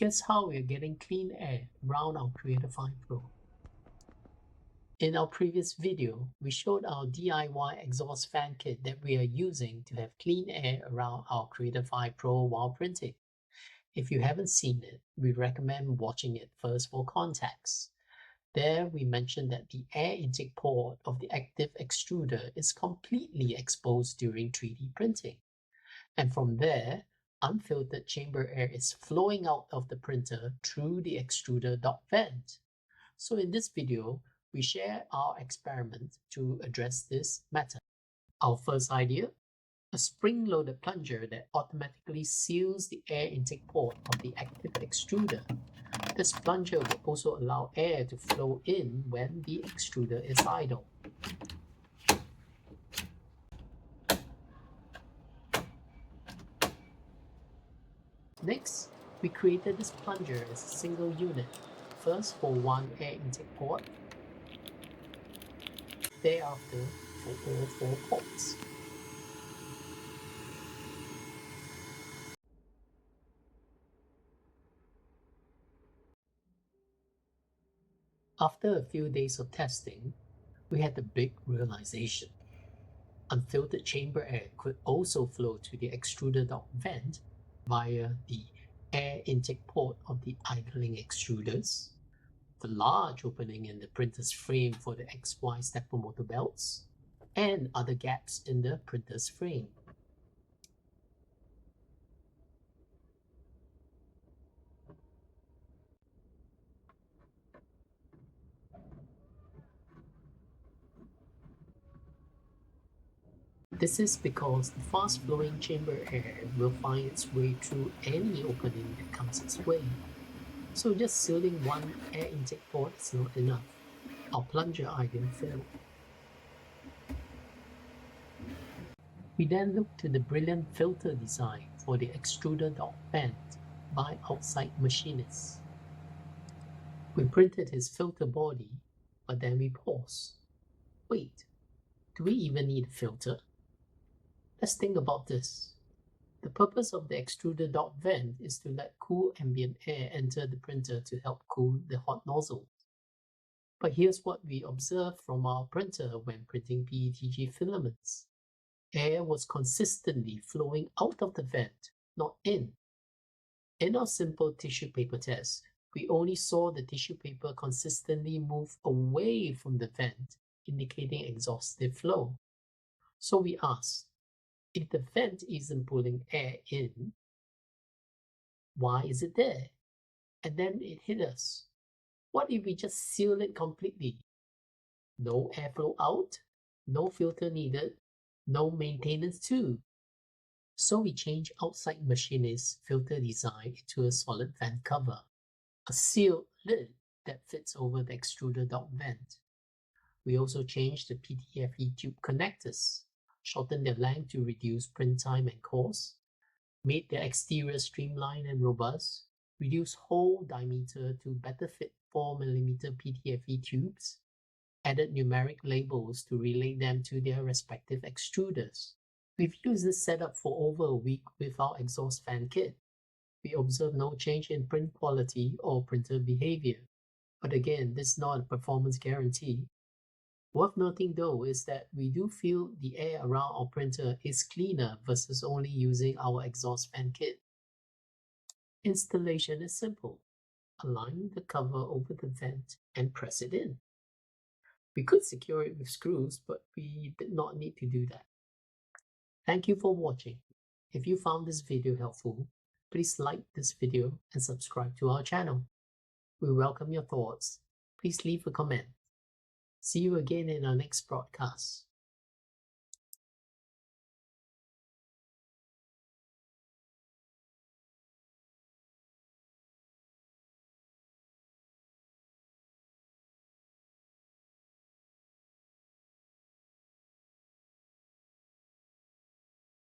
Here's how we're getting clean air around our Creator 5 Pro. In our previous video, we showed our DIY exhaust fan kit that we are using to have clean air around our Creator 5 Pro while printing. If you haven't seen it, we recommend watching it first for context. There we mentioned that the air intake port of the active extruder is completely exposed during 3D printing. And from there, unfiltered chamber air is flowing out of the printer through the extruder dock vent. So in this video, we share our experiment to address this matter. Our first idea, a spring-loaded plunger that automatically seals the air intake port of the active extruder. This plunger will also allow air to flow in when the extruder is idle. Next, we created this plunger as a single unit, first for one air intake port, thereafter for all 4 ports. After a few days of testing, we had the big realization. Unfiltered chamber air could also flow to the extruder dock vent via the air intake port of the idling extruders, the large opening in the printer's frame for the XY stepper motor belts, and other gaps in the printer's frame. This is because the fast-flowing chamber air will find its way through any opening that comes its way. So just sealing one air intake port is not enough. Our plunger idea failed. We then looked to the brilliant filter design for the extruder dock vent by outside machinists. We printed his filter body, but then we paused. Wait, do we even need a filter? Let's think about this. The purpose of the extruder dock vent is to let cool ambient air enter the printer to help cool the hot nozzle. But here's what we observed from our printer when printing PETG filaments. Air was consistently flowing out of the vent, not in. In our simple tissue paper test, we only saw the tissue paper consistently move away from the vent, indicating exhaustive flow. So we asked, if the vent isn't pulling air in, why is it there? And then it hit us. What if we just seal it completely? No airflow out, no filter needed, no maintenance too. So we changed outside machinist filter design into a solid vent cover, a sealed lid that fits over the extruder dock vent. We also changed the PTFE tube connectors, shortened their length to reduce print time and cost, made their exterior streamlined and robust, reduced hole diameter to better fit 4mm PTFE tubes, added numeric labels to relate them to their respective extruders. We've used this setup for over a week with our exhaust fan kit. We observed no change in print quality or printer behavior. But again, this is not a performance guarantee. Worth noting though is that we do feel the air around our printer is cleaner versus only using our exhaust fan kit. Installation is simple. Align the cover over the vent and press it in. We could secure it with screws, but we did not need to do that. Thank you for watching. If you found this video helpful, please like this video and subscribe to our channel. We welcome your thoughts. Please leave a comment. See you again in our next broadcast.